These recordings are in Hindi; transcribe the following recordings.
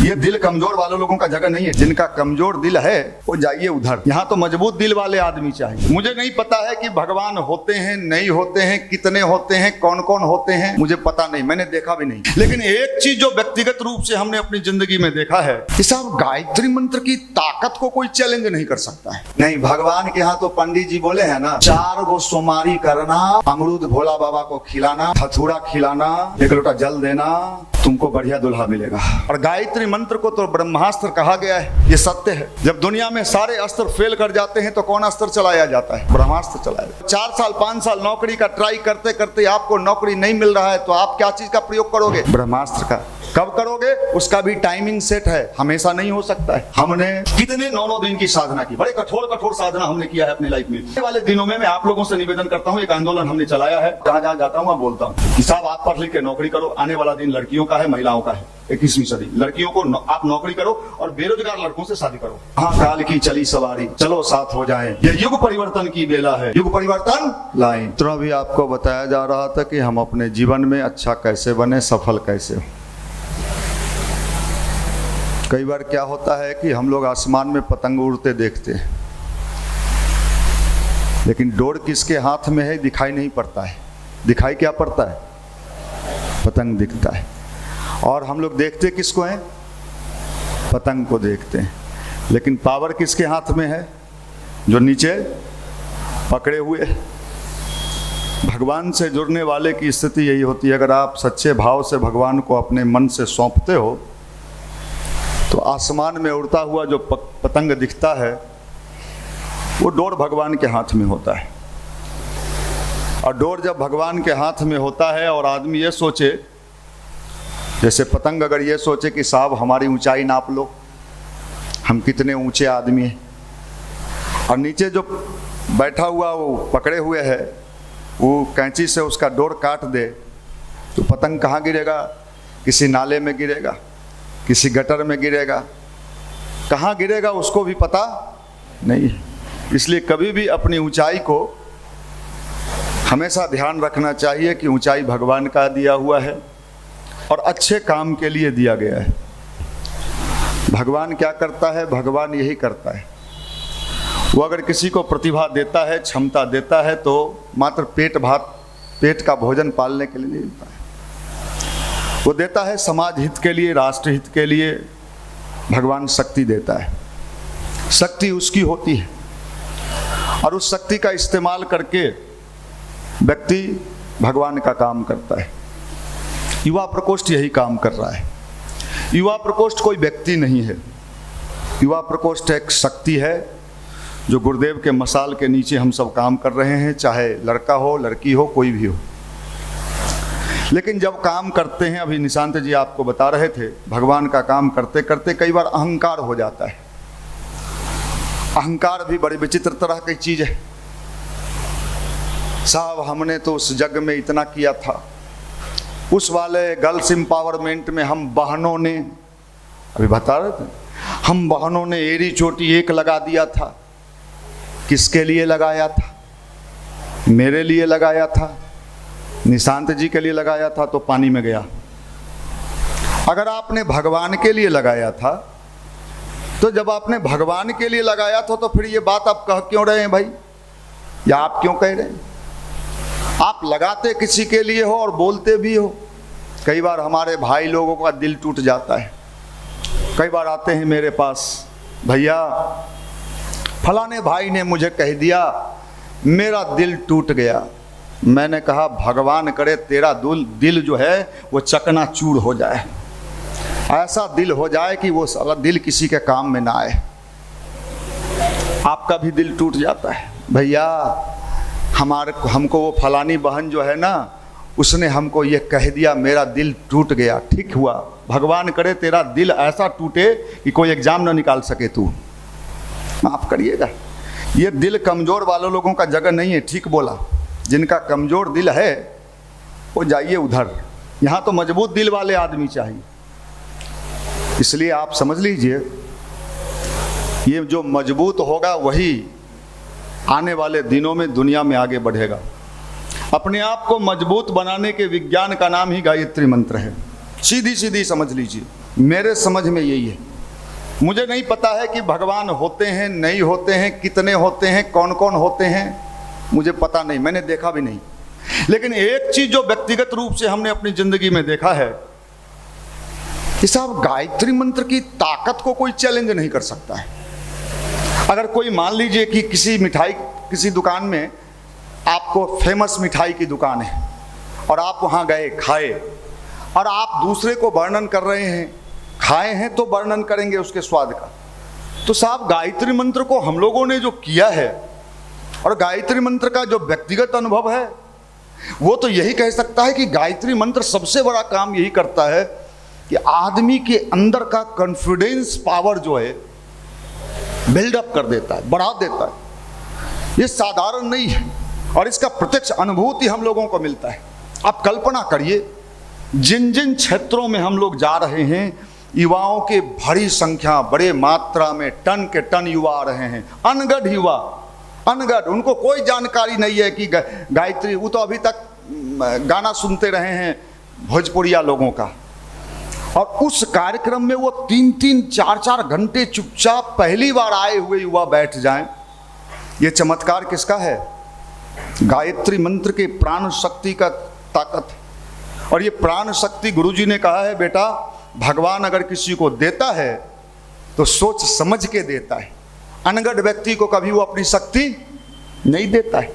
ये दिल कमजोर वाले लोगों का जगह नहीं है। जिनका कमजोर दिल है वो जाइए उधर। यहाँ तो मजबूत दिल वाले आदमी चाहिए। मुझे नहीं पता है कि भगवान होते हैं नहीं होते हैं, कितने होते हैं, कौन कौन होते हैं, मुझे पता नहीं, मैंने देखा भी नहीं। लेकिन एक चीज जो व्यक्तिगत रूप से हमने अपनी जिंदगी में देखा है कि साहब गायत्री मंत्र की ताकत को कोई चैलेंज नहीं कर सकता है। नहीं, भगवान के यहाँ तो पंडित जी बोले हैं ना, 4 गो सोमारी करना, अमरूद भोला बाबा को खिलाना, धतूरा खिलाना, 1 लोटा जल देना, तुमको बढ़िया दुल्हा मिलेगा। और गायत्री मंत्र को तो ब्रह्मास्त्र कहा गया है। ये सत्य है। जब दुनिया में सारे अस्त्र फेल कर जाते हैं तो कौन अस्त्र चलाया जाता है? ब्रह्मास्त्र चलाया। 4 साल 5 साल नौकरी का ट्राई करते करते आपको नौकरी नहीं मिल रहा है तो आप क्या चीज का प्रयोग करोगे? ब्रह्मास्त्र का। कब करोगे? उसका भी टाइमिंग सेट है, हमेशा नहीं हो सकता है। हमने कितने 9 दिन की साधना की, बड़े कठोर साधना हमने किया है अपनी लाइफ में। आने वाले दिनों में मैं आप लोगों से निवेदन करता हूँ, एक आंदोलन हमने चलाया है, जहाँ जहाँ जाता हूँ वहाँ बोलता हूँ कि साहब आप पढ़ लिख के नौकरी करो। आने वाला दिन लड़कियों का है, महिलाओं का है। 21वीं सदी लड़कियों को आप नौकरी करो और बेरोजगार लड़कों से शादी करो। हाँ, काल की चली सवारी, चलो साथ हो जाए, ये युग परिवर्तन की बेला है, युग परिवर्तन लाए। तो अभी आपको बताया जा रहा था कि हम अपने जीवन में अच्छा कैसे बने, सफल कैसे हो। कई बार क्या होता है कि हम लोग आसमान में पतंग उड़ते देखते हैं, लेकिन डोर किसके हाथ में है दिखाई नहीं पड़ता है। दिखाई क्या पड़ता है? पतंग दिखता है। और हम लोग देखते किसको हैं? पतंग को देखते हैं। लेकिन पावर किसके हाथ में है? जो नीचे पकड़े हुए। भगवान से जुड़ने वाले की स्थिति यही होती है। अगर आप सच्चे भाव से भगवान को अपने मन से सौंपते हो तो आसमान में उड़ता हुआ जो पतंग दिखता है वो डोर भगवान के हाथ में होता है। और डोर जब भगवान के हाथ में होता है और आदमी ये सोचे, जैसे पतंग अगर ये सोचे कि साहब हमारी ऊंचाई नाप लो, हम कितने ऊंचे आदमी हैं, और नीचे जो बैठा हुआ वो पकड़े हुए है वो कैंची से उसका डोर काट दे तो पतंग कहाँ गिरेगा? किसी नाले में गिरेगा, किसी गटर में गिरेगा, कहाँ गिरेगा उसको भी पता नहीं। इसलिए कभी भी अपनी ऊंचाई को हमेशा ध्यान रखना चाहिए कि ऊंचाई भगवान का दिया हुआ है और अच्छे काम के लिए दिया गया है। भगवान क्या करता है? भगवान यही करता है। वो अगर किसी को प्रतिभा देता है, क्षमता देता है तो मात्र पेट का भोजन पालने के लिए नहीं देता है। वो देता है समाज हित के लिए, राष्ट्र हित के लिए। भगवान शक्ति देता है। शक्ति उसकी होती है और उस शक्ति का इस्तेमाल करके व्यक्ति भगवान का काम करता है। युवा प्रकोष्ठ यही काम कर रहा है। युवा प्रकोष्ठ कोई व्यक्ति नहीं है। युवा प्रकोष्ठ एक शक्ति है जो गुरुदेव के मसाल के नीचे हम सब काम कर रहे हैं, चाहे लड़का हो, लड़की हो, कोई भी हो। लेकिन जब काम करते हैं, अभी निशांत जी आपको बता रहे थे, भगवान का काम करते करते कई बार अहंकार हो जाता है। अहंकार भी बड़ी विचित्र तरह की चीज है। साहब हमने तो उस जग में इतना किया था, उस वाले गर्ल्स एम्पावरमेंट में हम बहनों ने, अभी बता रहे थे, हम बहनों ने एड़ी चोटी 1 लगा दिया था। किसके लिए लगाया था? मेरे लिए लगाया था, निशांत जी के लिए लगाया था तो पानी में गया। अगर आपने भगवान के लिए लगाया था तो जब आपने भगवान के लिए लगाया था तो फिर ये बात आप कह क्यों रहे हैं भाई? या आप क्यों कह रहे हैं? आप लगाते किसी के लिए हो और बोलते भी हो। कई बार हमारे भाई लोगों का दिल टूट जाता है। कई बार आते हैं मेरे पास, भैया फलाने भाई ने मुझे कह दिया, मेरा दिल टूट गया। मैंने कहा भगवान करे तेरा दिल जो है वो चकनाचूर हो जाए, ऐसा दिल हो जाए कि वो साला दिल किसी के काम में ना आए। आपका भी दिल टूट जाता है। भैया हमको वो फलानी बहन जो है ना, उसने हमको ये कह दिया, मेरा दिल टूट गया। ठीक हुआ, भगवान करे तेरा दिल ऐसा टूटे कि कोई एग्जाम ना निकाल सके तू। माफ करिएगा, ये दिल कमजोर वाले लोगों का जगह नहीं है। ठीक बोला। जिनका कमजोर दिल है वो जाइए उधर। यहाँ तो मजबूत दिल वाले आदमी चाहिए। इसलिए आप समझ लीजिए, ये जो मजबूत होगा वही आने वाले दिनों में दुनिया में आगे बढ़ेगा। अपने आप को मजबूत बनाने के विज्ञान का नाम ही गायत्री मंत्र है। सीधी सीधी समझ लीजिए। मेरे समझ में यही है। मुझे नहीं पता है कि भगवान होते हैं नहीं होते हैं, कितने होते हैं, कौन कौन होते हैं, मुझे पता नहीं, मैंने देखा भी नहीं। लेकिन एक चीज जो व्यक्तिगत रूप से हमने अपनी जिंदगी में देखा है कि साहब गायत्री मंत्र की ताकत को कोई चैलेंज नहीं कर सकता है। अगर कोई मान लीजिए कि किसी दुकान में, आपको फेमस मिठाई की दुकान है और आप वहां गए, खाए, और आप दूसरे को वर्णन कर रहे हैं, खाए हैं तो वर्णन करेंगे उसके स्वाद का। तो साहब गायत्री मंत्र को हम लोगों ने जो किया है और गायत्री मंत्र का जो व्यक्तिगत अनुभव है, वो तो यही कह सकता है कि गायत्री मंत्र सबसे बड़ा काम यही करता है कि आदमी के अंदर का कॉन्फिडेंस पावर जो है बिल्डअप कर देता है, बढ़ा देता है। ये साधारण नहीं है और इसका प्रत्यक्ष अनुभूति हम लोगों को मिलता है। आप कल्पना करिए, जिन जिन क्षेत्रों में हम लोग जा रहे हैं, युवाओं की बड़ी संख्या, बड़े मात्रा में टन के टन युवा आ रहे हैं, अनगढ़ युवा, अनगढ़, उनको कोई जानकारी नहीं है कि गायत्री, वो तो अभी तक गाना सुनते रहे हैं भोजपुरिया लोगों का। और उस कार्यक्रम में वो 3-3, 4-4 घंटे चुपचाप पहली बार आए हुए युवा बैठ जाएं। ये चमत्कार किसका है? गायत्री मंत्र के प्राण शक्ति का ताकत। और ये प्राण शक्ति गुरुजी ने कहा है, बेटा भगवान अगर किसी को देता है तो सोच समझ के देता है। अनगढ़ व्यक्ति को कभी वो अपनी शक्ति नहीं देता है।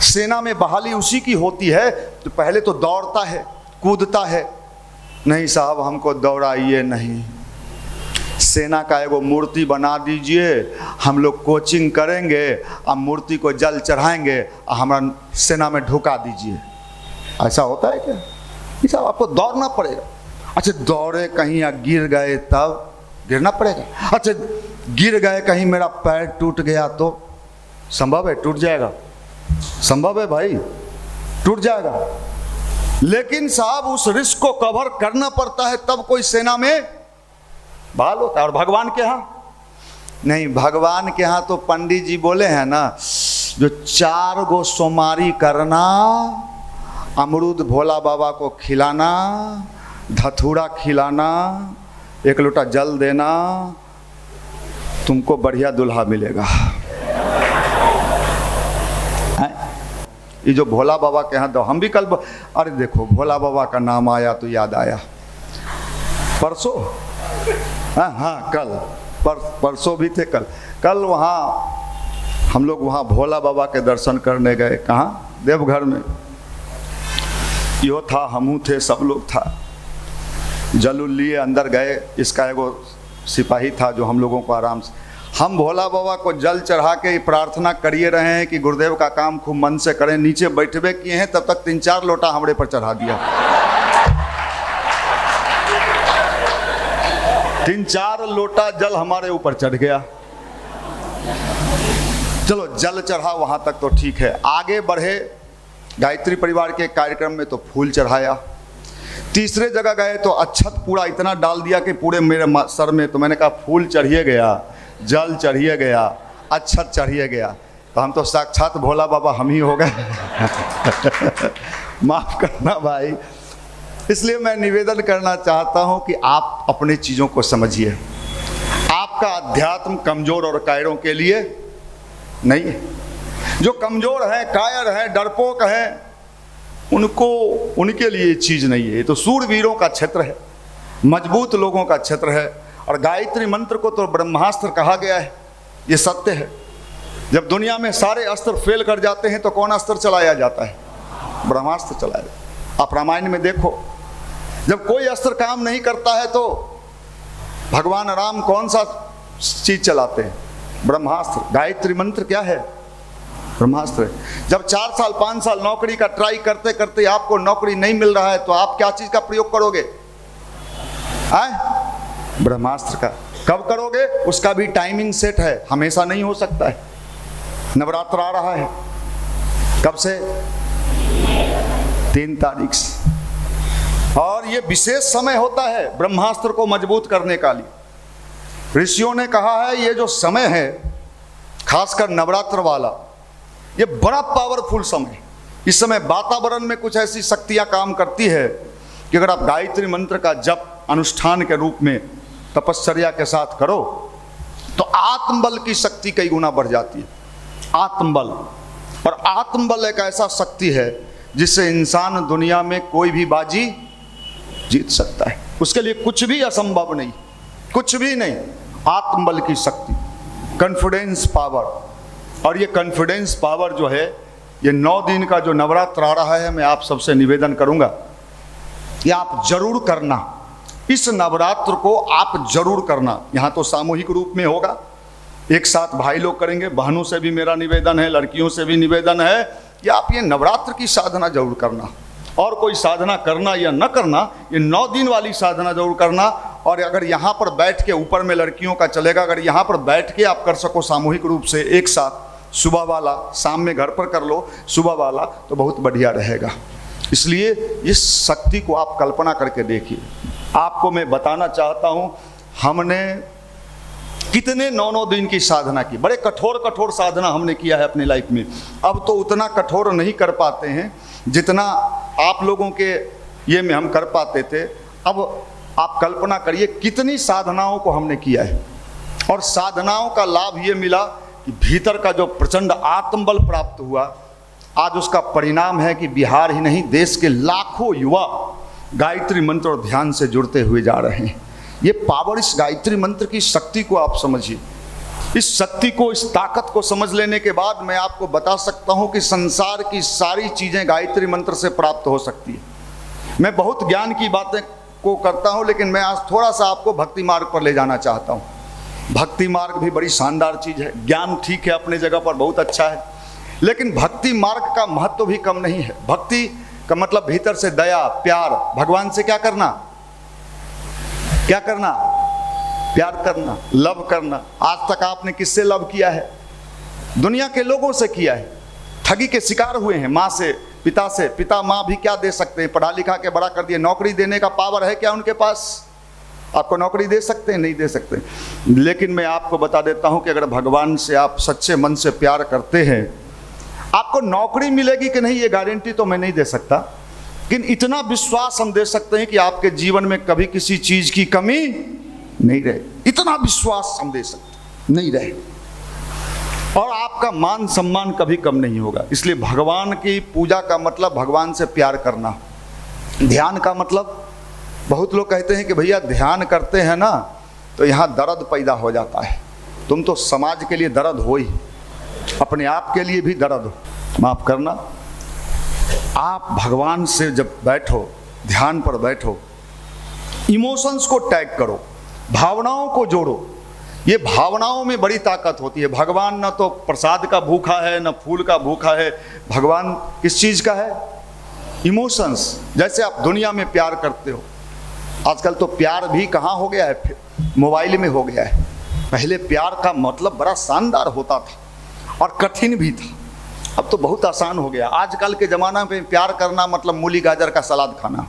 सेना में बहाली उसी की होती है तो पहले तो दौड़ता है, कूदता है, नहीं साहब हमको दौड़ाइए नहीं, सेना का एगो मूर्ति बना दीजिए, हम लोग कोचिंग करेंगे, अब मूर्ति को जल चढ़ाएंगे, हमारा सेना में ढुका दीजिए। ऐसा होता है क्या? ये साहब आपको दौड़ना पड़ेगा। अच्छा दौड़े कहीं या गिर गए तब गिरना पड़ेगा। अच्छा गिर गए कहीं मेरा पैर टूट गया तो संभव है टूट जाएगा, संभव है भाई टूट जाएगा। लेकिन साहब उस रिस्क को कवर करना पड़ता है, तब कोई सेना में बहाल होता है। और भगवान के यहाँ नहीं, भगवान के यहाँ तो पंडित जी बोले हैं ना, जो 4 गो सोमारी करना, अमरूद भोला बाबा को खिलाना, धतूरा खिलाना, 1 लोटा जल देना, तुमको बढ़िया दुल्हा मिलेगा। ये जो भोला बाबा के यहाँ, हम भी कल, अरे देखो भोला बाबा का नाम आया तो याद आया, परसों, हाँ कल, परसों भी थे, कल वहाँ हम लोग वहाँ भोला बाबा के दर्शन करने गए। कहाँ? देवघर में। यो था, हमू थे, सब लोग था, जल लिए अंदर गए। इसका एगो सिपाही था जो हम लोगों को आराम से, हम भोला बाबा को जल चढ़ा के प्रार्थना करिए रहे हैं कि गुरुदेव का काम खूब मन से करें, नीचे बैठवे किए हैं, तब तक 3-4 लोटा हमरे पर चढ़ा दिया। 3-4 लोटा जल हमारे ऊपर चढ़ गया। चलो जल चढ़ा वहां तक तो ठीक है, आगे बढ़े गायत्री परिवार के कार्यक्रम में तो फूल चढ़ाया। तीसरे जगह गए तो अक्षत पूरा इतना डाल दिया कि पूरे मेरे सर में, तो मैंने कहा फूल चढ़िए गया, जल चढ़िए गया, अक्षत चढ़िए गया, तो हम तो साक्षात भोला बाबा हम ही हो गए। माफ करना भाई। इसलिए मैं निवेदन करना चाहता हूं कि आप अपनी चीजों को समझिए। आपका अध्यात्म कमजोर और कायरों के लिए नहीं है। जो कमजोर है, कायर है, डरपोक है, उनके लिए चीज नहीं है। ये तो सूरवीरों का क्षेत्र है, मजबूत लोगों का क्षेत्र है। और गायत्री मंत्र को तो ब्रह्मास्त्र कहा गया है, ये सत्य है। जब दुनिया में सारे अस्त्र फेल कर जाते हैं तो कौन अस्त्र चलाया जाता है? ब्रह्मास्त्र चलाया जाता है। आप रामायण में देखो, जब कोई अस्त्र काम नहीं करता है तो भगवान राम कौन सा चीज चलाते हैं? ब्रह्मास्त्र। गायत्री मंत्र क्या है? ब्रह्मास्त्र है। जब 4 साल 5 साल नौकरी का ट्राई करते करते आपको नौकरी नहीं मिल रहा है तो आप क्या चीज का प्रयोग करोगे? ब्रह्मास्त्र का। कब करोगे? उसका भी टाइमिंग सेट है, हमेशा नहीं हो सकता है। नवरात्र आ रहा है, कब से? 3 तारीख से। और ये विशेष समय होता है ब्रह्मास्त्र को मजबूत करने का लिए। ऋषियों ने कहा है ये जो समय है, खासकर नवरात्र वाला, ये बड़ा पावरफुल समय। इस समय वातावरण में कुछ ऐसी शक्तियां काम करती है कि अगर आप गायत्री मंत्र का जप अनुष्ठान के रूप में तपश्चर्या के साथ करो तो आत्मबल की शक्ति कई गुना बढ़ जाती है। आत्मबल, और आत्मबल एक ऐसा शक्ति है जिससे इंसान दुनिया में कोई भी बाजी जीत सकता है। उसके लिए कुछ भी असंभव नहीं, कुछ भी नहीं। आत्मबल की शक्ति, कॉन्फिडेंस पावर, और ये कॉन्फिडेंस पावर जो है, ये 9 दिन का जो नवरात्र आ रहा है, मैं आप सबसे निवेदन करूंगा कि आप जरूर करना, इस नवरात्र को आप जरूर करना। यहाँ तो सामूहिक रूप में होगा, एक साथ भाई लोग करेंगे, बहनों से भी मेरा निवेदन है, लड़कियों से भी निवेदन है कि आप ये नवरात्र की साधना जरूर करना। और कोई साधना करना या न करना, ये 9 दिन वाली साधना जरूर करना। और अगर यहाँ पर बैठ के, ऊपर में लड़कियों का चलेगा, अगर यहाँ पर बैठ के आप कर सको सामूहिक रूप से एक साथ, सुबह वाला शाम में घर पर कर लो, सुबह वाला, तो बहुत बढ़िया रहेगा। इसलिए इस शक्ति को आप कल्पना करके देखिए। आपको मैं बताना चाहता हूँ, हमने कितने 9 दिन की साधना की, बड़े कठोर कठोर साधना हमने किया है अपनी लाइफ में। अब तो उतना कठोर नहीं कर पाते हैं जितना आप लोगों के ये में हम कर पाते थे। अब आप कल्पना करिए कितनी साधनाओं को हमने किया है, और साधनाओं का लाभ ये मिला कि भीतर का जो प्रचंड आत्मबल प्राप्त हुआ, आज उसका परिणाम है कि बिहार ही नहीं, देश के लाखों युवा गायत्री मंत्र और ध्यान से जुड़ते हुए जा रहे हैं। ये पावर, इस गायत्री मंत्र की शक्ति को आप समझिए। इस शक्ति को, इस ताकत को समझ लेने के बाद मैं आपको बता सकता हूं कि संसार की सारी चीजें गायत्री मंत्र से प्राप्त हो सकती है। मैं बहुत ज्ञान की बातें को करता हूं, लेकिन मैं आज थोड़ा सा आपको भक्ति मार्ग पर ले जाना चाहता हूं। भक्ति मार्ग भी बड़ी शानदार चीज है। ज्ञान ठीक है, अपने जगह पर बहुत अच्छा है, लेकिन भक्ति मार्ग का महत्व भी कम नहीं है। भक्ति का मतलब भीतर से दया, प्यार, भगवान से क्या करना, क्या करना, प्यार करना, लव करना। आज तक आपने किससे लव किया है? दुनिया के लोगों से किया है। ठगी के शिकार हुए हैं, माँ से, पिता से। पिता माँ भी क्या दे सकते हैं? पढ़ा लिखा के बड़ा कर दिया। नौकरी देने का पावर है क्या उनके पास? आपको नौकरी दे सकते हैं? नहीं दे सकते। लेकिन मैं आपको बता देता हूं कि अगर भगवान से आप सच्चे मन से प्यार करते हैं, आपको नौकरी मिलेगी कि नहीं ये गारंटी तो मैं नहीं दे सकता, लेकिन इतना विश्वास हम दे सकते हैं कि आपके जीवन में कभी किसी चीज की कमी नहीं रहे। इतना विश्वास हम दे सकते, नहीं रहे। और आपका मान सम्मान कभी कम नहीं होगा। इसलिए भगवान की पूजा का मतलब भगवान से प्यार करना। ध्यान का मतलब, बहुत लोग कहते हैं कि भैया ध्यान करते हैं ना तो यहाँ दर्द पैदा हो जाता है। तुम तो समाज के लिए दर्द हो ही, अपने आप के लिए भी दर्द हो। माफ करना, आप भगवान से जब बैठो, ध्यान पर बैठो, इमोशंस को टैग करो, भावनाओं को जोड़ो। ये भावनाओं में बड़ी ताकत होती है। भगवान न तो प्रसाद का भूखा है, न फूल का भूखा है। भगवान किस चीज का है? इमोशंस। जैसे आप दुनिया में प्यार करते हो, आजकल तो प्यार भी कहाँ हो गया है? मोबाइल में हो गया है। पहले प्यार का मतलब बड़ा शानदार होता था और कठिन भी था, अब तो बहुत आसान हो गया। आजकल के ज़माना में प्यार करना मतलब मूली गाजर का सलाद खाना।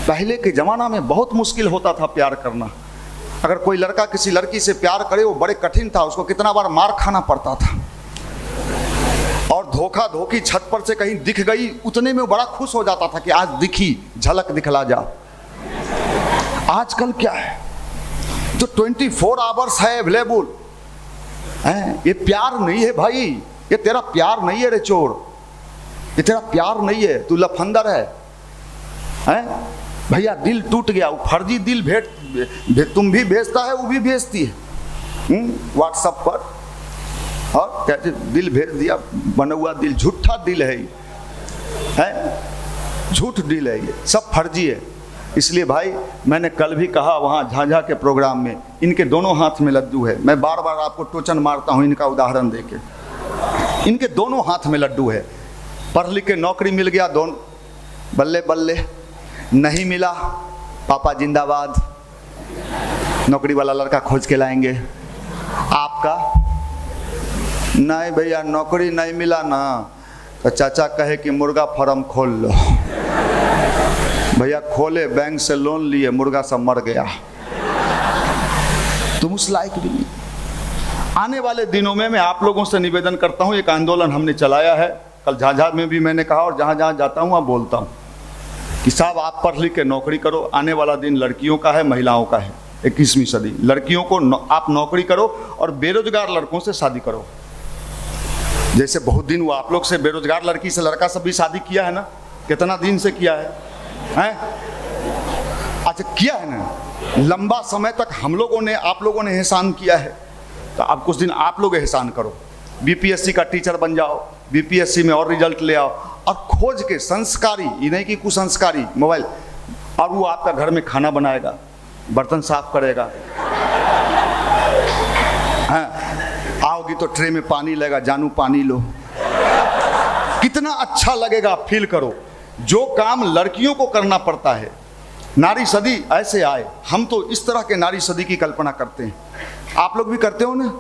पहले के ज़माना में बहुत मुश्किल होता था प्यार करना। अगर कोई लड़का किसी लड़की से प्यार करे वो बड़े कठिन था, उसको कितना बार मार खाना पड़ता था। और धोखा धोखी छत पर से कहीं दिख गई, उतने में बड़ा खुश हो जाता था कि आज दिखी, झलक दिखला जा। आजकल क्या है, जो 24 आवर्स है अवेलेबल है, ये प्यार नहीं है भाई। ये तेरा प्यार नहीं है रे चोर, ये तेरा प्यार नहीं है, तू लफंदर है भैया। दिल टूट गया, वो फर्जी दिल तुम भी भेजता है, वो भी भेजती है व्हाट्सएप पर, और कहते दिल भेज दिया, बना हुआ दिल, झूठा दिल है ये, झूठ दिल है, ये सब फर्जी है। इसलिए भाई मैंने कल भी कहा वहाँ झांझा के प्रोग्राम में, इनके दोनों हाथ में लड्डू है। मैं बार बार आपको टोचन मारता हूँ इनका उदाहरण देके। इनके दोनों हाथ में लड्डू है। पढ़ लिख के नौकरी मिल गया, दोनों बल्ले बल्ले। नहीं मिला, पापा जिंदाबाद, नौकरी वाला लड़का खोज के लाएंगे। आपका नहीं भैया, नौकरी नहीं मिला ना तो चाचा कहे कि मुर्गा फार्म खोल लो। भैया खोले, बैंक से लोन लिए, मुर्गा सब मर गया, तुम उस लायक भी नहीं। आने वाले दिनों में मैं आप लोगों से निवेदन करता हूं, एक आंदोलन हमने चलाया है, कल झाझा में भी मैंने कहा और जहां जहां जाता हूं वहां बोलता हूं। कि साहब आप पढ़ लिख के नौकरी करो, आने वाला दिन लड़कियों का है, महिलाओं का है। 21वीं सदी, लड़कियों को आप नौकरी करो और बेरोजगार लड़कों से शादी करो। जैसे बहुत दिन हुआ आप लोग से बेरोजगार लड़की से लड़का सब भी शादी किया है ना, कितना दिन से किया है, हैं? अच्छा किया है ना, लंबा समय तक हम लोगों ने, आप लोगों ने एहसान किया है, तो अब कुछ दिन आप लोग एहसान करो। बीपीएससी का टीचर बन जाओ, बीपीएससी में और रिजल्ट ले आओ, और खोज के संस्कारी, ये नहीं कि कुसंस्कारी मोबाइल, और वो आपका घर में खाना बनाएगा, बर्तन साफ करेगा, हाँ, आओगी तो ट्रे में पानी लेगा, जानू पानी लो। कितना अच्छा लगेगा, फील करो। जो काम लड़कियों को करना पड़ता है, नारी सदी ऐसे आए, हम तो इस तरह के नारी सदी की कल्पना करते हैं। आप लोग भी करते हो ना?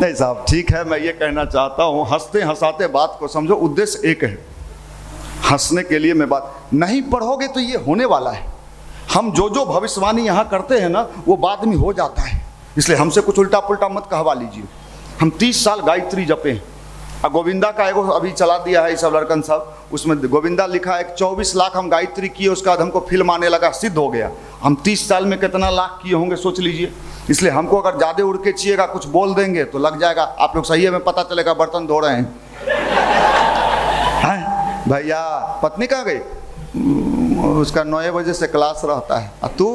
नहीं साहब ठीक है, मैं ये कहना चाहता हूँ, हंसते हंसाते बात को समझो, उद्देश्य एक है, हंसने के लिए मैं बात नहीं पढ़ोगे तो ये होने वाला है। हम जो जो भविष्यवाणी यहाँ करते हैं ना, वो बाद में हो जाता है, इसलिए हमसे कुछ उल्टा पुल्टा मत कहवा लीजिए। हम 30 साल गायत्री जपे हैं, और गोविंदा का एगो अभी चला दिया है सब लड़कन सब, उसमें गोविंदा लिखा है 24 लाख हम गायत्री किए, उसका बाद हमको फिल्म आने लगा, सिद्ध हो गया। हम 30 साल में कितना लाख किए होंगे सोच लीजिए। इसलिए हमको अगर ज़्यादा उड़ के चाहिएगा, कुछ बोल देंगे तो लग जाएगा, आप लोग सही है, में पता चलेगा बर्तन धो रहे हैं। भैया पत्नी कहाँ गई? उसका 9 बजे से क्लास रहता है, और तू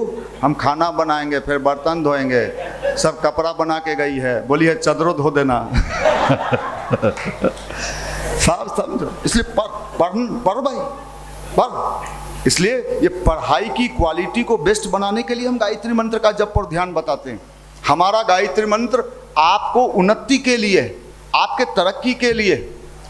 हम खाना बनाएंगे, फिर बर्तन धोएंगे, सब कपड़ा बना के गई है, बोलिए चदरों धो देना। साफ समझो, इसलिए पढ़ भाई पढ़। इसलिए ये पढ़ाई की क्वालिटी को बेस्ट बनाने के लिए हम गायत्री मंत्र का जप पर ध्यान बताते हैं। हमारा गायत्री मंत्र आपको उन्नति के लिए, आपके तरक्की के लिए,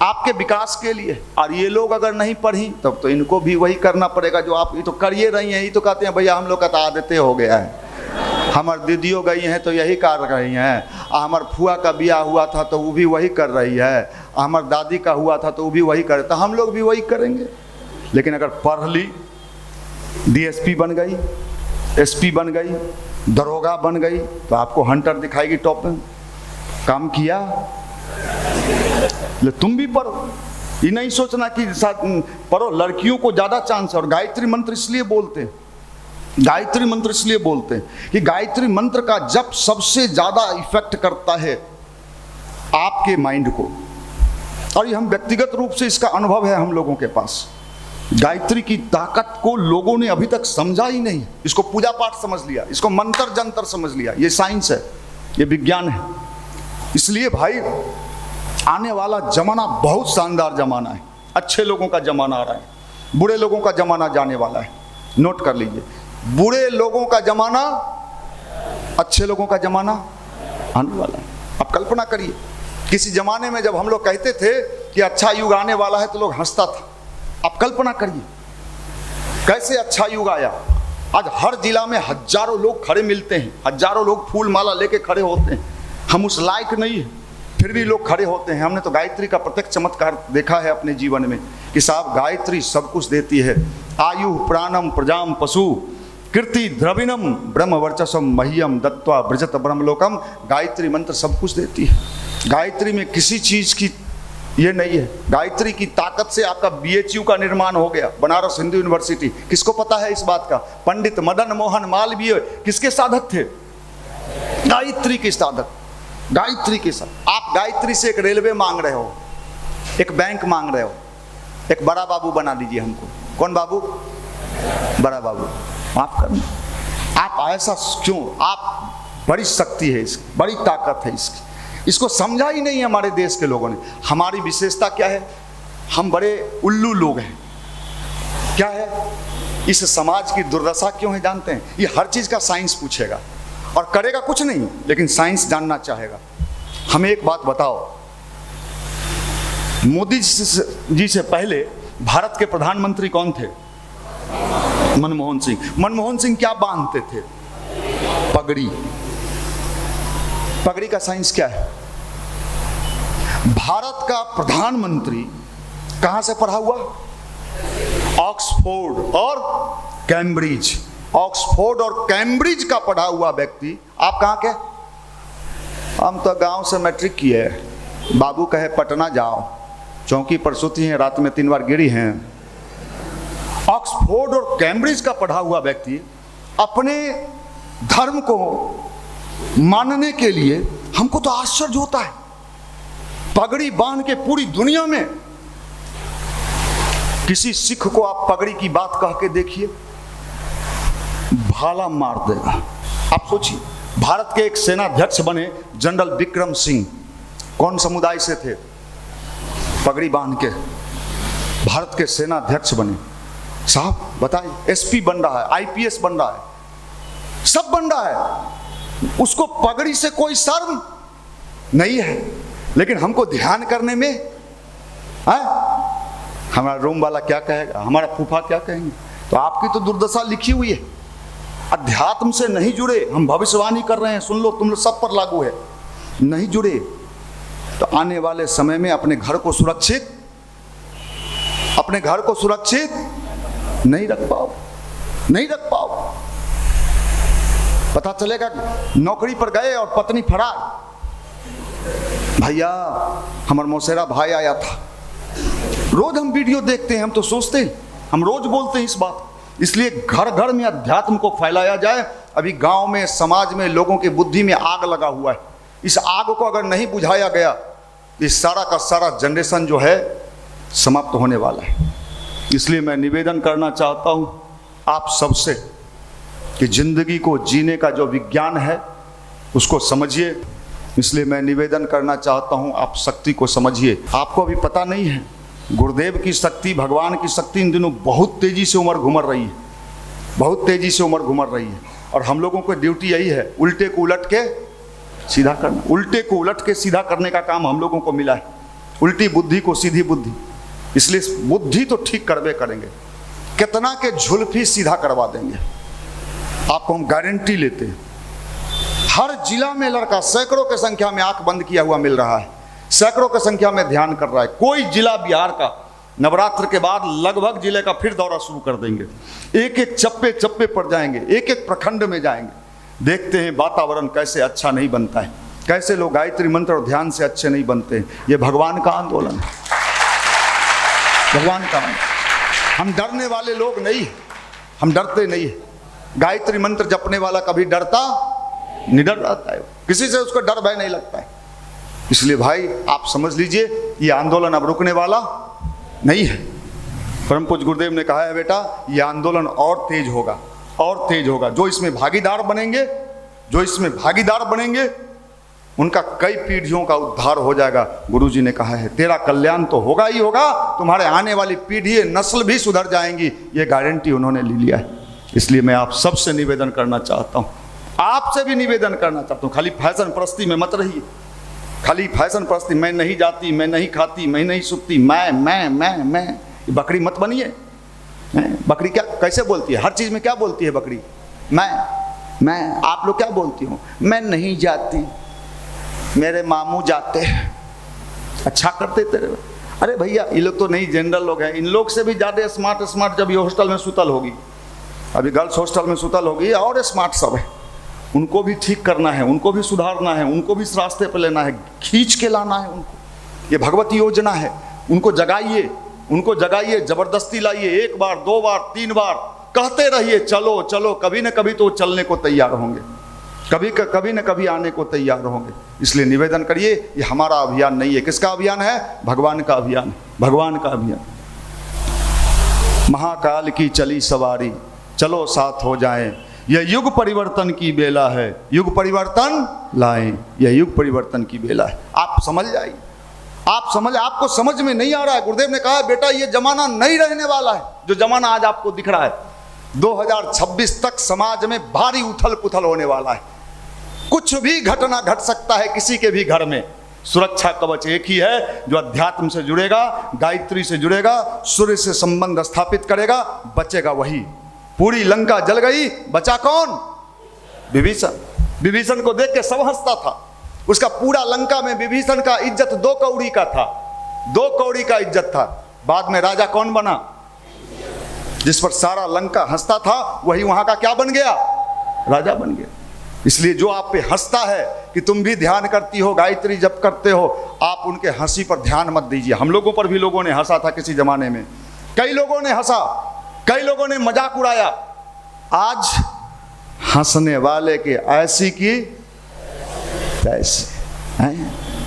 आपके विकास के लिए। और ये लोग अगर नहीं पढ़ी तब तो इनको भी वही करना पड़ेगा जो आप ये तो करिए रही हैं। ये तो कहते हैं भैया हम लोग का तो आदतें हो गया है, हमार दीदियों गई हैं तो यही कर रही हैं, हमार फुआ का ब्याह हुआ था तो वो भी वही कर रही है, हमार दादी का हुआ था तो वो भी वही करे, तो हम लोग भी वही करेंगे। लेकिन अगर पढ़ ली, डीएसपी बन गई, एसपी बन गई, दरोगा बन गई, तो आपको हंटर दिखाएगी टॉप में, काम किया। ले तुम भी पढ़ो, ये नहीं सोचना कि पढ़ो, लड़कियों को ज़्यादा चांस है। और गायत्री मंत्र इसलिए बोलते हैं, गायत्री मंत्र इसलिए बोलते हैं कि गायत्री मंत्र का जप सबसे ज़्यादा इफेक्ट करता है आपके माइंड को। और ये हम व्यक्तिगत रूप से इसका अनुभव है हम लोगों के पास। गायत्री की ताकत को लोगों ने अभी तक समझा ही नहीं, इसको पूजा पाठ समझ लिया, इसको मंत्र जंतर समझ लिया। ये साइंस है, ये विज्ञान है। इसलिए भाई आने वाला जमाना बहुत शानदार जमाना है, अच्छे लोगों का जमाना आ रहा है, बुरे लोगों का जमाना जाने वाला है। नोट कर लीजिए, बुरे लोगों का जमाना, अच्छे लोगों का जमाना आने वाला है। अब कल्पना करिए, किसी जमाने में जब हम लोग कहते थे कि अच्छा युग आने वाला है तो लोग हंसता था। अब कल्पना करिए कैसे अच्छा युग आया। आज हर जिला में हजारों लोग खड़े मिलते हैं, हजारों लोग फूल माला लेके खड़े होते हैं। हम उस लायक नहीं है, फिर भी लोग खड़े होते हैं। हमने तो गायत्री का प्रत्यक्ष चमत्कार देखा है अपने जीवन में कि साहब गायत्री सब कुछ देती है। आयु प्राणम प्रजाम पशु कीर्ति द्रविणम ब्रह्म वर्चस्वम मह्यम दत्वा ब्रजत ब्रह्मलोकम। गायत्री मंत्र सब कुछ देती है। गायत्री में किसी चीज की ये नहीं है। गायत्री की ताकत से आपका बीएचयू का निर्माण हो गया, बनारस हिंदू यूनिवर्सिटी। किसको पता है इस बात का? पंडित मदन मोहन मालवीय किसके साधक थे? गायत्री के साधक, गायत्री के साथ। आप गायत्री से एक रेलवे मांग रहे हो, एक बैंक मांग रहे हो, एक बड़ा बाबू बना दीजिए हमको। कौन बाबू? बड़ा बाबू। माफ करना, आप ऐसा क्यों? आप बड़ी शक्ति है इसकी, बड़ी ताकत है इसकी, इसको समझा ही नहीं हमारे देश के लोगों ने। हमारी विशेषता क्या है? हम बड़े उल्लू लोग हैं। क्या है? इस समाज की दुर्दशा क्यों है जानते हैं? ये हर चीज का साइंस पूछेगा और करेगा कुछ नहीं, लेकिन साइंस जानना चाहेगा। हमें एक बात बताओ, मोदी जी से पहले भारत के प्रधानमंत्री कौन थे? मनमोहन सिंह। मनमोहन सिंह क्या बांधते थे? पगड़ी। पगड़ी का साइंस क्या है? भारत का प्रधानमंत्री कहां से पढ़ा हुआ? ऑक्सफोर्ड और कैम्ब्रिज। ऑक्सफोर्ड और कैम्ब्रिज का पढ़ा हुआ व्यक्ति। आप कहां के? हम तो गांव से मैट्रिक किए। बाबू कहे पटना जाओ, चौकी पर सोती हैं, रात में 3 बार गिरी हैं। ऑक्सफोर्ड और कैम्ब्रिज का पढ़ा हुआ व्यक्ति अपने धर्म को मानने के लिए, हमको तो आश्चर्य होता है, पगड़ी बांध के पूरी दुनिया में, किसी सिख को आप पगड़ी की बात कह के देखिए, भाला मार देगा। आप सोचिए, भारत के एक सेनाध्यक्ष बने जनरल विक्रम सिंह, कौन समुदाय से थे, पगड़ी बांध के भारत के सेनाध्यक्ष बने। साहब बताइए, एसपी बन रहा है, आईपीएस बन रहा है, सब बन रहा है, उसको पगड़ी से कोई शर्म नहीं है। लेकिन हमको ध्यान करने में हमारा रोम वाला क्या कहेगा, हमारा फूफा क्या कहेंगे। तो आपकी तो दुर्दशा लिखी हुई है, अध्यात्म से नहीं जुड़े। हम भविष्यवाणी कर रहे हैं, सुन लो, तुम लोग सब पर लागू है। नहीं जुड़े तो आने वाले समय में अपने घर को सुरक्षित नहीं रख पाओ। पता चलेगा नौकरी पर गए और पत्नी फरार। भैया, हमारा मौसेरा भाई आया था, रोज हम वीडियो देखते हैं, हम तो सोचते हैं, हम रोज बोलते हैं इस बात। इसलिए घर घर में अध्यात्म को फैलाया जाए। अभी गांव में, समाज में, लोगों की बुद्धि में आग लगा हुआ है। इस आग को अगर नहीं बुझाया गया, इस सारा का सारा जनरेशन जो है समाप्त होने वाला है। इसलिए मैं निवेदन करना चाहता हूं आप सबसे कि जिंदगी को जीने का जो विज्ञान है उसको समझिए। इसलिए मैं निवेदन करना चाहता हूं, आप शक्ति को समझिए। आपको अभी पता नहीं है, गुरुदेव की शक्ति, भगवान की शक्ति इन दिनों बहुत तेजी से उम्र घुमर रही है, और हम लोगों को ड्यूटी यही है, उल्टे को उलट के सीधा करने का काम हम लोगों को मिला है। उल्टी बुद्धि को सीधी बुद्धि, इसलिए बुद्धि तो ठीक करवे करेंगे, कितना के झुल्फी सीधा करवा देंगे, आपको हम गारंटी लेते हैं। हर जिला में लड़का सैकड़ों की संख्या में आंख बंद किया हुआ मिल रहा है, सैकड़ों की संख्या में ध्यान कर रहा है। कोई जिला बिहार का नवरात्र के बाद लगभग जिले का फिर दौरा शुरू कर देंगे, एक एक चप्पे पर जाएंगे, एक एक प्रखंड में जाएंगे। देखते हैं वातावरण कैसे अच्छा नहीं बनता है, कैसे लोग गायत्री मंत्र और ध्यान से अच्छे नहीं बनते हैं। ये भगवान का आंदोलन है, भगवान का। हम डरने वाले लोग नहीं, हम डरते नहीं है। गायत्री मंत्र जपने वाला कभी निडर रहता है, किसी से उसको डर भय नहीं लगता है। इसलिए भाई आप समझ लीजिए, ये आंदोलन अब रुकने वाला नहीं है। परम पूज्य गुरुदेव ने कहा है, बेटा ये आंदोलन और तेज होगा। जो इसमें भागीदार बनेंगे उनका कई पीढ़ियों का उद्धार हो जाएगा। गुरुजी ने कहा है, तेरा कल्याण तो होगा ही होगा, तुम्हारे आने वाली पीढ़ी, नस्ल भी सुधर जाएंगी, ये गारंटी उन्होंने ले लिया है। इसलिए मैं आप सबसे निवेदन करना चाहता हूँ, आपसे भी निवेदन करना चाहता हूँ, खाली फैशन परस्ती में मत रहिए। खाली फैशन परस्ती, मैं नहीं जाती, मैं नहीं खाती, मैं नहीं सुखती, मैं, ये बकरी मत बनिए। बकरी क्या कैसे बोलती है, हर चीज में क्या बोलती है बकरी, मैं। आप लोग क्या बोलती हो, मैं नहीं जाती, मेरे मामू जाते हैं, अच्छा करते तेरे। अरे भैया, ये लोग तो नहीं, जनरल लोग हैं, इन लोग से भी ज्यादा स्मार्ट जब ये हॉस्टल में सुतल होगी, अभी गर्ल्स हॉस्टल में सुतल होगी, और स्मार्ट सब है। उनको भी ठीक करना है, उनको भी सुधारना है, उनको भी इस रास्ते पर लेना है, खींच के लाना है उनको। ये भगवती योजना है, उनको जगाइए, जबरदस्ती लाइए, 1 बार 2 बार 3 बार कहते रहिए, चलो, कभी न कभी तो चलने को तैयार होंगे, कभी न कभी आने को तैयार होंगे। इसलिए निवेदन करिए, ये हमारा अभियान नहीं है। किसका अभियान है? भगवान का अभियान, भगवान का अभियान। महाकाल की चली सवारी, चलो साथ हो जाएं, यह युग परिवर्तन की बेला है, युग परिवर्तन लाएं, यह युग परिवर्तन की बेला है। आप समझ जाइए, आपको समझ में नहीं आ रहा है। गुरुदेव ने कहा, बेटा ये जमाना नहीं रहने वाला है, जो जमाना आज आपको दिख रहा है। 2026 तक समाज में भारी उथल पुथल होने वाला है, कुछ भी घटना घट सकता है किसी के भी घर में। सुरक्षा कवच एक ही है, जो अध्यात्म से जुड़ेगा, गायत्री से जुड़ेगा, सूर्य से संबंध स्थापित करेगा, बचेगा वही। पूरी लंका जल गई, बचा कौन? विभीषण। विभीषण को देख के सब हंसता था, उसका पूरा लंका में विभीषण का इज्जत 2 कौड़ी का था, 2 कौड़ी का इज्जत था। बाद में राजा कौन बना? जिस पर सारा लंका हंसता था, वही वहां का क्या बन गया? राजा बन गया। इसलिए जो आप पे हंसता है कि तुम भी ध्यान करती हो, गायत्री जप करते हो, आप उनके हंसी पर ध्यान मत दीजिए। हम लोगों पर भी लोगों ने हंसा था किसी जमाने में, कई लोगों ने हंसा, कई लोगों ने मजाक उड़ाया। आज हंसने वाले के ऐसी की तैसी हैं।